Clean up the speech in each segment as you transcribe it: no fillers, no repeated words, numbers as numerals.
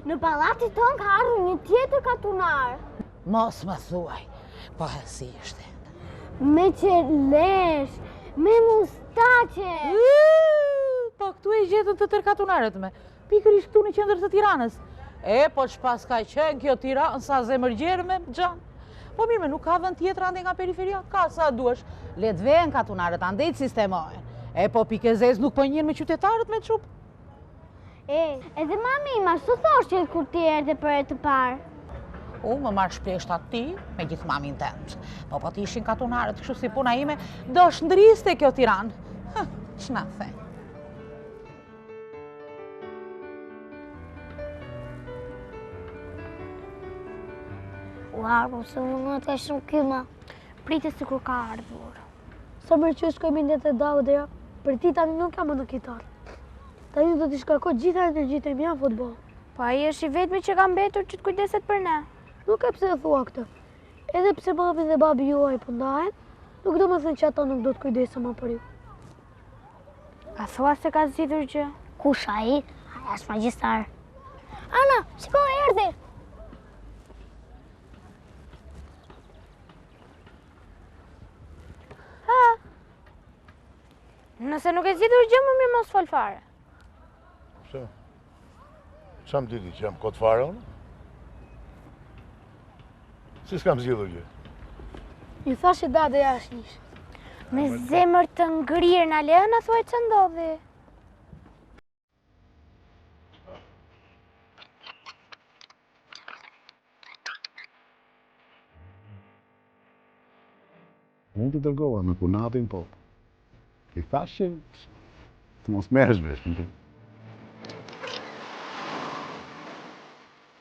Në palatin ton ka ardhur një tjetër katunar. Mos më thuaj, po si ishte. Me qelesh, me mustaqe. Po këtu e gjetën të tërë katunarët me. Pikërisht këtu në qendër të Tiranës. Po ç'pas ka qenë kjo Tiranë sa zemërgjerë me xhan. Po mirë, nuk ka vend tjetër ande nga periferia, ka sa duash. Le të vjen katunarët ande të sistemohen. Po pikë zez nuk po njën me qytetarët me çup. Edhe mami ima, s'u thosh që kur ti erdhe për e të parë. Më marrë shplesht atë ti, me gjithë mamin tëndë. Po të ishin katunarët, kështu si puna ime, do shndriste kjo Tiranë. Ç'na the? Ua, se më të shumë kyma. Pritë si kur ka ardhur. Sa mërë që shkojmë indet e Daudea, për ti tani nuk jam në kitar. Tani do t'i shkarkoj gjitha energjitë e mja në futbol. Po ai është i vetmi që ka mbetur që t'kujdeset për ne. Nuk e pse e thua këtë. Edhe pse mami dhe babi juaj po ndahen, nuk do më thënë që ata nuk do t'kujdesen më për ju. A thua se ka zgjidhur gjë? Kush ai? Ai është magjistar. Ana, shiko erdhi. Nëse nuk e zgjidhur gjë, më mirë mos fol fare. Pse? Qa më diti që jam kot fare unë? Si s'kam zgjidhur gjë? Ju thash që dade jashtë njësh. Me zemër të ngrirë në Leona, thuaj që ndodhi. Unë të dërgova me kunatin, po. I thash që të mos merresh vesh.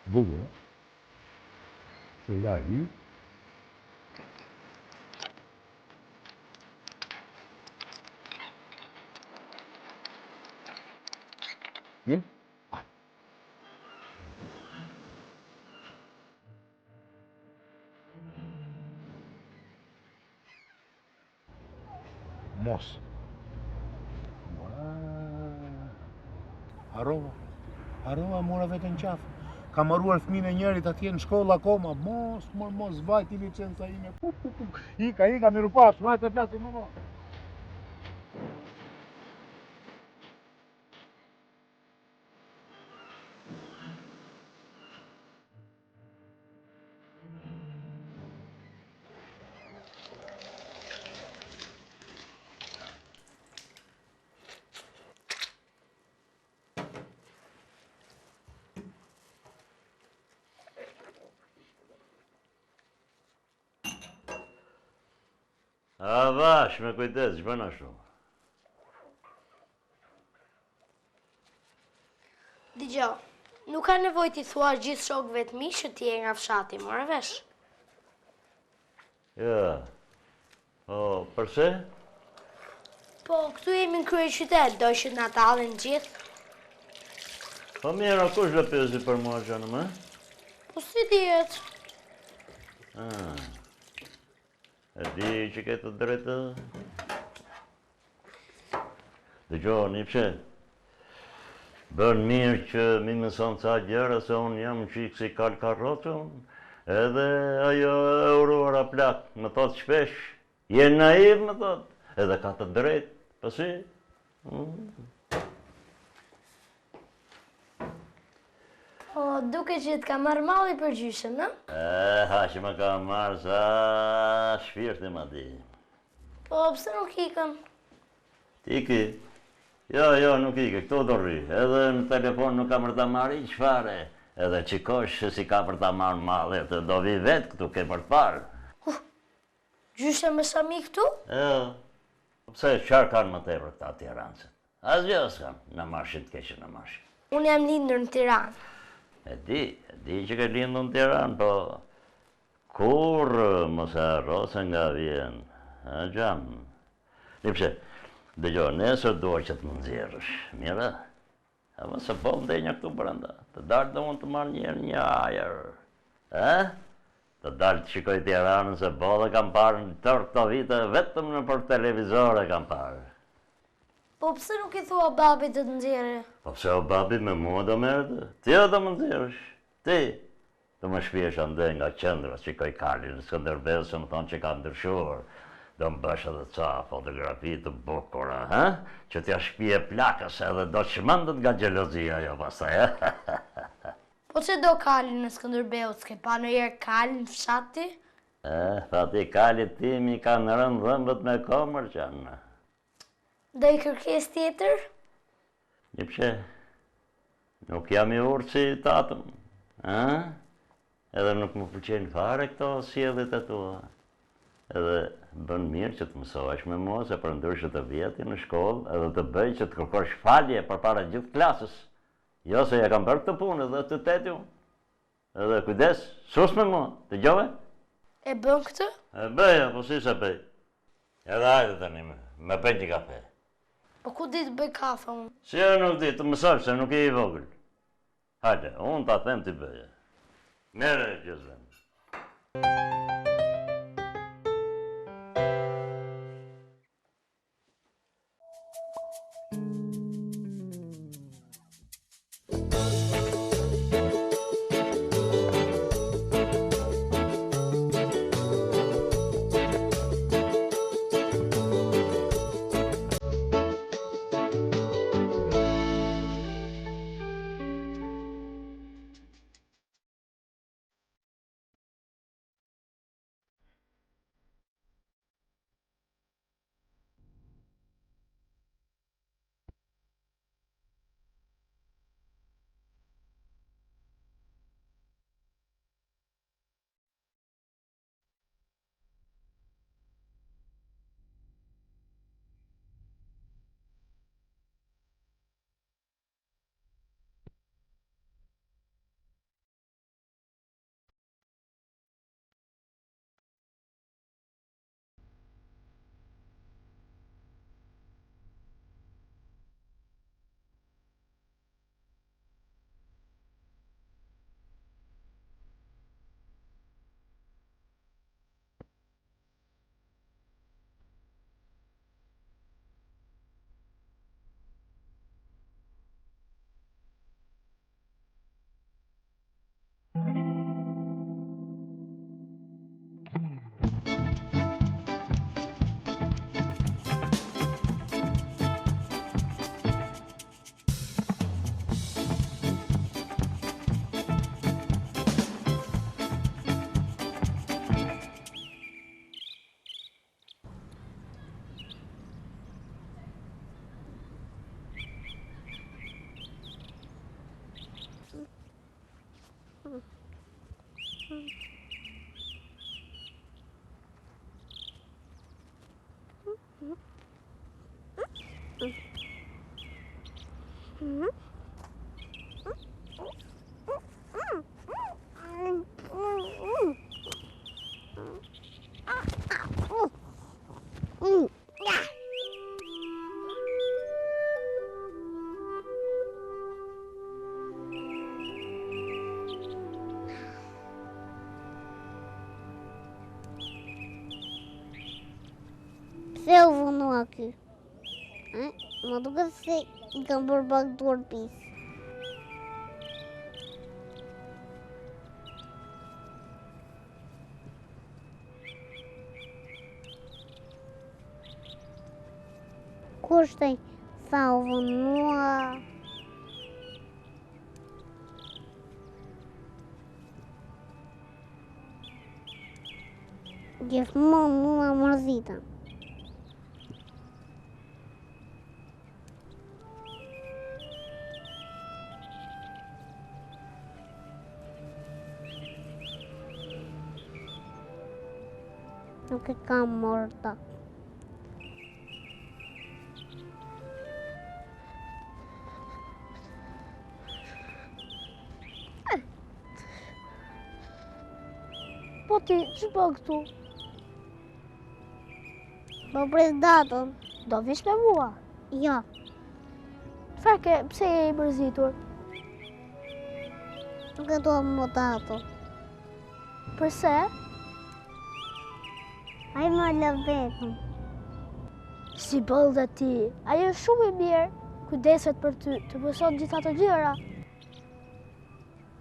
Bukur, se laj, një? Një? Mos. Harova, mora vetën qafë. Ka marruar fëmin e njerit atje në shkollë akoma. Mos, vajti licenca ime. Ika, miru pas, vajtë e plasin më mos. A vash, me kujdes, që bëna shumë. Digjo, nuk ka nevoj t'i thua gjithë shokëve të mi që ti e nga fshati, more vesh? Ja. Përse? Po, këtu jemi në krye qytet, do që na tallin gjithë. Po mirë, kush do pyesi për mua gjanë, më? Po si dihet? E di që ke të drejtë? Dëgjo, Nipse, bën mirë që mi mëson ca gjëra se unë jam qikë si kal karrocën, edhe ajo e uruara plak, më thot shpesh, je naiv, më thot, edhe ka të drejtë, pësi? Po, duke që t'ka marrë malli për gjyshen, në? Ha që më ka marrë sa shpirti ma di. Po, pse nuk ikën? Tiki? Jo, nuk ike, këtu do rri. Edhe në telefon nuk ka për ta marrë i qfare. Edhe qikosh si ka për ta marrë malli, do vi vetë këtu ke për të parë. Gjyshen me Sami këtu? Jo. Pse qarë kanë më tepër këta Tirancët? Asgjë s'kanë, në marshin të keqë në marshin. Unë jam lindur në Tiranë. E di që ke lindur në Tiranë, po kur mos e harrose nga vjen, gjam. Nipse, dëgjo, nesër dua që të më nxjerrësh, mira? Ama se po ndenja këtu brenda, të dalë dhe unë të marrë një ajër. Të dalë të shikoj Tiranën se bolle kam parë në tërë këto vite, vetëm në për televizore kam parë. Po pse nuk i thua babit të nxjerrë? Po pse o babi me mua do merrte? Ti do më nxjerrësh. Ti do më shpjesh ande nga qendra, shikoj Karlin në Skënderbeu se më thonë që ka ndryshuar. Do më bësh edhe ca fotografi të bukura, ha? Që t'ja shpije plakës edhe do çmendet nga xhelozia ajo pastaj, ha? Po që do Karlin në Skënderbeu, s'ke pa ndonjëherë Karlin në fshati? Fati Kalit timi kanë rënë dhëmbët me komër qanë. Do i kërkes tjetër? Njëpse, nuk jam i urtë si tatëm, ha? Edhe nuk më pëlqejnë fare këto sjelljet e tua. Edhe bën mirë që të mësohesh me mua, se për ndryshe të vjeti në shkollë, edhe të bëj që të kërkosh falje përpara gjithë klasës. Jo se ja kam bërë këtë punë edhe të teti unë. Edhe kujdes, sus me mua, dëgjove? E bën këtë? E bëja, po si se bëj. Edhe hajde tani me bëj një kafe. Po ku di të bëj kafe unë? Si e nuk di, të mësosh se nuk e i vogël. Hajde, unë ta them t'i bëja. Mere, Gjozem. Pse u vënua ky? Më duket se I kam bërë pak duar pis. Kushtaj, sa u vënua. Gjithmonë mua mërzita. Nuk e kam morta. Po ti, që po këtu? Po pres datën. Do vish me mua? Jo, Farke, pse je I mërzitur? nuk e dua më datën. Përse? Ai më lë vetëm. Si bëllë ti, ajo është shumë e mirë, kujdeset për ty, të mëson gjitha të gjëra.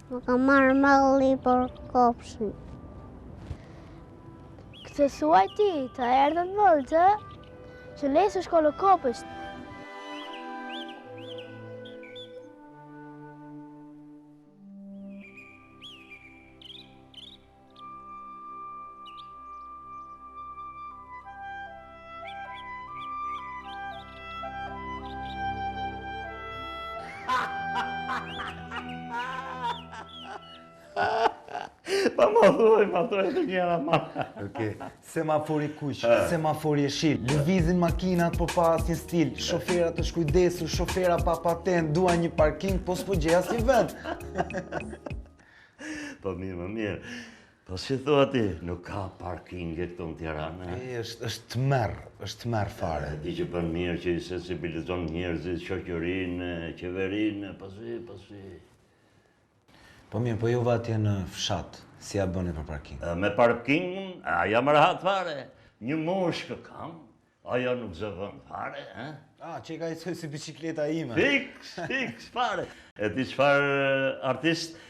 Më ka marrë malli për kopshin. Këtë thuaj ti, të erdhën vëllë, që lesë shkollë kopës. Pa ma thuaj të njëra ma. Okej. Semafori kuq, semafori e shil, lëvizin makinat po pa asnjë stil, shoferat të shkujdesur, shofera pa patent, dua një parking, po s'po gjej asnjë vend. Po mirë, më mirë. Po si thua ti, nuk ka parkinge këtu në Tiranë? Është tmerr fare. Di që bën mirë që i sensibilizon njerëzit, shoqërinë, qeverinë, pasi. Po mirë, po ju atje në fshat, si ja bëni për parking? Me parking, jam rahat fare. Një mushkë kam, ajo nuk zëvën fare, Që ka i si bicikleta ime. Fiks, fare. E di çfarë artist,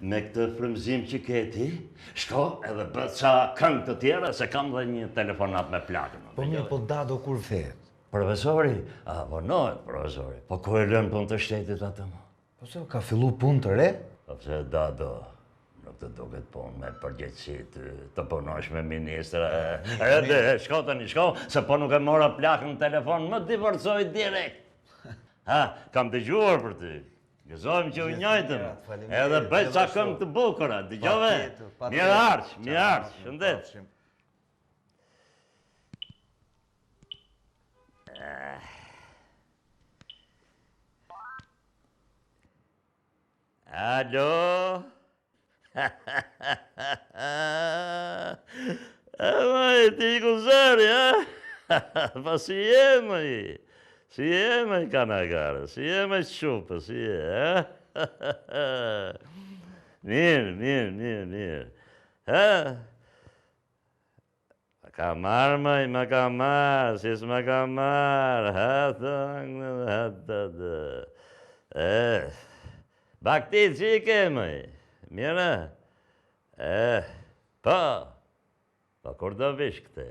me këtë frymëzim që ke ti, shko edhe bët ca këngë të tjera, se kam dhe një telefonat me plakën. Po mirë, po Dado kur thet? Profesori, vonohet profesori, po ku e lën punë të shtetit atë më? Po se ka fillu punë të re? Po pse Dado, nuk të duket punë me përgjegjësi të punosh me ministra. Shko tani, se po nuk e mora plakën në telefon, më divorcoj direkt. Kam dëgjuar për ty. Gëzojmë që u njëjtëm, edhe bëj ca këngë të bukura, dëgjove? Mirë ardhsh, shëndet. Alo? Maj, ti ku zëri, Pa si je, maj kanagare, si je, maj qupë, si je, Mirë. Ma ka marrë, maj, si s'ma ka marrë, Bakti që i ke, mëj? Mjëra? Po kur do vish këte?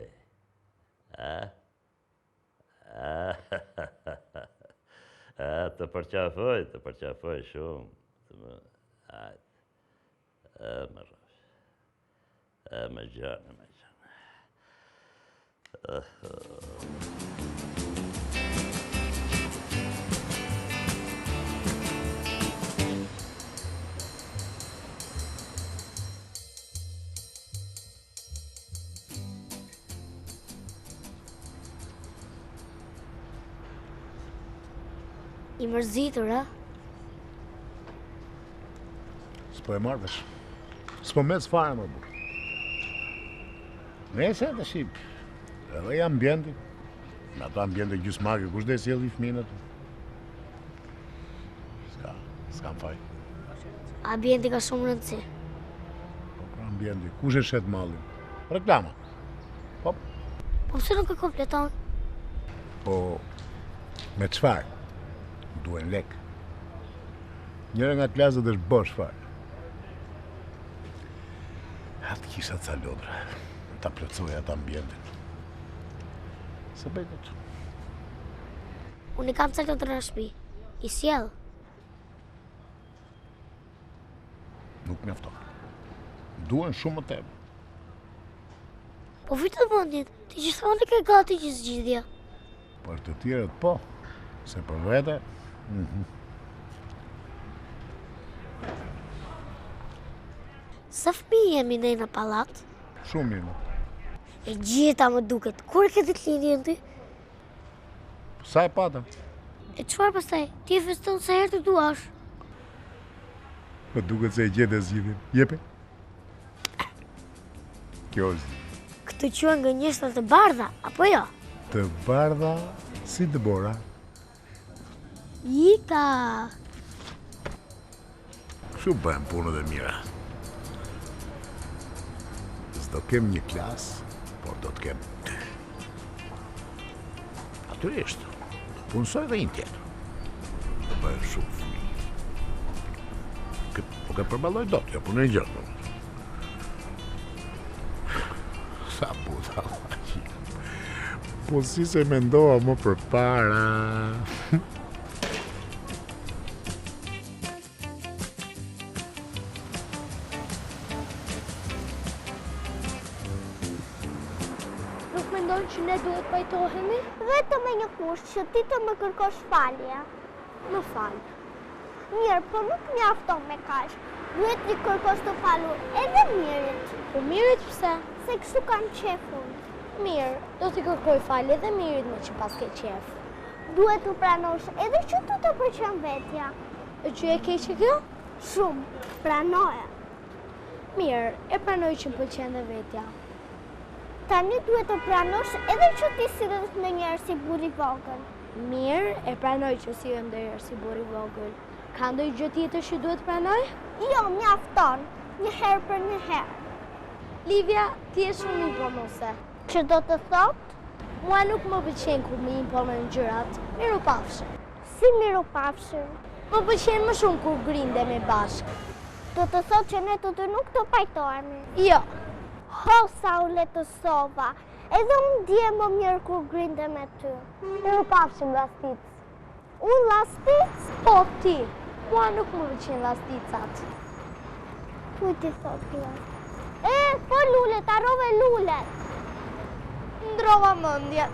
Të përqafoj shumë. Më rosh. Më gjane. I mërzitur, S'po e marrë vesh. S'po me s'fare më burë. Nese të shqip, edhe i ambjenti. Në ato ambjente gjysmake, kush dhe si edhe i fminë ato? S'kam faj. Ambjenti ka shumë rëndësi. Po pra ambjenti, kush e shet mallin? Reklama. Po pse nuk e kompleton? Po, me çfarë? Duen lek. Njëra nga klasët është bosh fare. Atë kisha ca lodra, ta plotësoj atë ambientin. Se bëj këtë. Unë i kam ca lodra në shtëpi. I sjell. Nuk mjafton. Duen shumë më tepër. Po vitë të mundit, ti gjithmonë ke gati që zgjidhja. Për të tjerët po, se për vete, Sa fëmijë jemi ne në pallat? Shumë mirë. E gjitha më duket, kur e ke ditëlindjen ti? Sa e pata? E çfarë pastaj? Ti e feston sa herë të duash. Po duket se e gjetë zgjidhjen. Jepi. Kjo është. Këtë quhen gënjeshtra të bardha, apo jo? Të bardha si të bora. Ika! Kështu bëhem punët e mira. S'do kem një klasë, por do të kem 2. Natyrisht. Punësoj dhe një tjetër. Do bëhet shumë fëmijë. Po ke përballoj dot, jo punë gjë. Sa puta. Po si se mendova më përpara. Nuk mendon që ne duhet pajtohemi? Vetëm me një kusht, që ti të më kërkosh falje. Më fal. Mirë, po nuk mjafton me kaq. Duhet t'i kërkosh të falur edhe Mirit. Po Mirit pse? Se kështu kam qefun. Mirë, do t'i kërkoj falje edhe Mirit me që pas ke qef. Duhet të pranosh edhe që tu të pëlqen vetja. E që e keqe kjo? Shumë, pranoja. Mirë, e pranoj që më pëlqen dhe vetja. Tani duhet të pranosh edhe që ti sillet ndonjëherë si burr i vogël. Mirë, e pranoj që sillet ndonjëherë si burr i vogël. Ka ndonjë gjë tjetër që duhet pranoj? Jo, mjafton. Një herë për një herë. Livia, ti je shumë imponuse. Që do të thotë? Mua nuk më pëlqen kur më imponojnë gjërat. Mirupafshim. Si mirupafshim? Më pëlqen më shumë kur grindemi bashkë. Do të thotë që ne të dy nuk të pajtohemi? Jo. Sa u letësova. Edhe unë ndje më mirë kur grinde me ty. Mirupafshim, lastic. Unë lastic? Po, ti. Mua nuk më pëlqen lasticat. Kuj ti thot, Pia? Po lulet, arrove lulet. Ndrova mendje.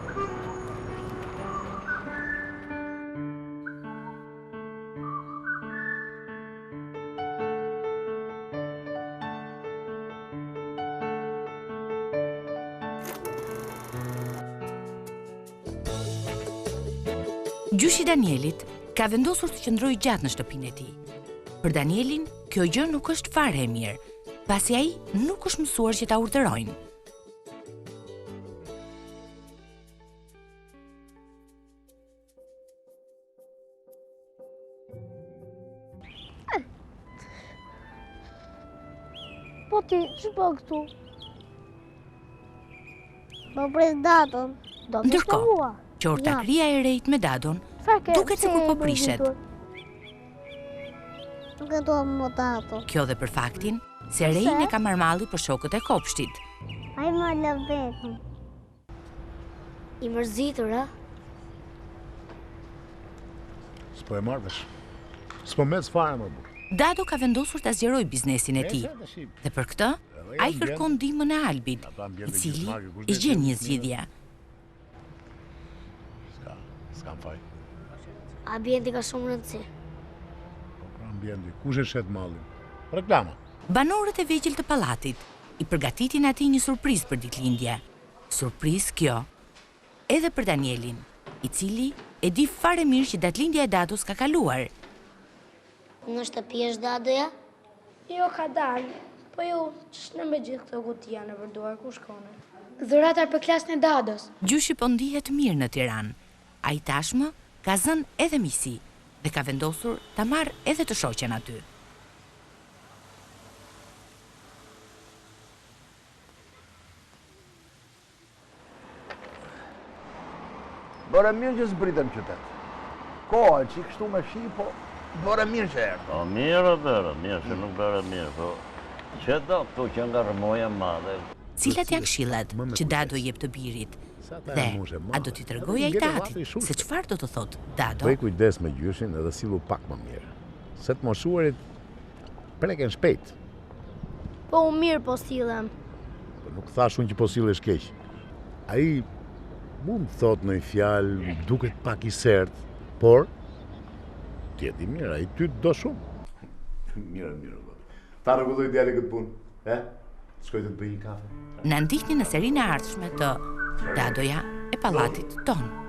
Gjyshi Danielit ka vendosur të qëndrojë gjatë në shtëpinë e tij. Për Danielin, kjo gjë nuk është fare e mirë, pasi ai nuk është mësuar që ta urdhërojnë. Po ti, që po këtu? Më pres Dadon. Do të shkova. Qortakria e rejt me Dadon duket se kur po prishet. Nuk e dua më Dadon. Kjo dhe për faktin se rejin e ka marrmalli për shokët e kopshtit. Ai më lë vetëm. I mërzitur, a? S'po e marrësh. S'po mes fare më burr. Dado ka vendosur ta zgjerojë biznesin e tij. Dhe për këtë, ai kërkon ndihmën e Albit, i cili i gjen një zgjidhje. S'kam faj. Ambienti ka shumë rëndësi. Po pra ambienti, kush e shet mallin? Reklama. Banorët e vegjël të pallatit i përgatitin atij një surprizë për ditëlindje. Surprizë kjo edhe për Danielin, i cili e di fare mirë që datëlindja e Dados ka kaluar. Në shtëpi është Dadoja? Jo, ka dalë. Po jo, ç'në me gjithë këto gotia në vërduar, ku shkone? Dhuratar për klasën e Dados. Gjyshi po ndihet mirë në Tiranë. Ai tashmë ka zënë edhe misi dhe ka vendosur ta marrë edhe të shoqen aty. Bërë mirë që s'britëm qytet. Koha që i kështu me shi, po bërë mirë që erë. Po mirë, mirë që nuk bërë mirë, po që do këtu që nga rëmoja madhe. Cilat janë këshillat që Dado jep të birit? Dhe a do t'i tregoj ai tatit se çfarë do të thotë Dado? Bëj kujdes me gjyshin edhe sillu pak më mirë. Se të moshuarit preken shpejt. Po u mirë po sillem. Po nuk thash unë që po sillesh keq. Ai mund të thotë në një fjalë, duket pak i sert, por ti e di mirë, ai ty do shumë. Mirë. Ta rregulloj djalë këtë punë, Shkoj të të bëj një kafe. Na ndihni në serinë e ardhshme të Dadoja e pallatit ton.